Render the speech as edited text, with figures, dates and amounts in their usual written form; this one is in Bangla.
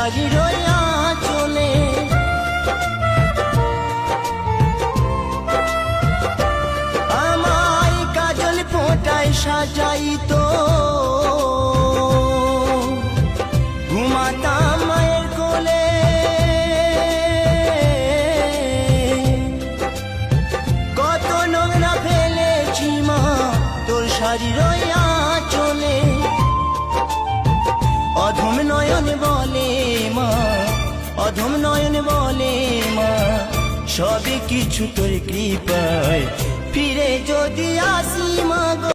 শাড়ির আঁচলে। আমায় কাজল ফোঁটায় সাজাইতো, ঘুমাতাম মায়ের কোলে। কত নোংরা ফেলেছি মা তোর শাড়ির আঁচলে। অধম নয়ন বলে মা, অধম নয়ন বলে মা, সবই কিছু তোর কৃপায় ফিরে যদি আসি মা গো।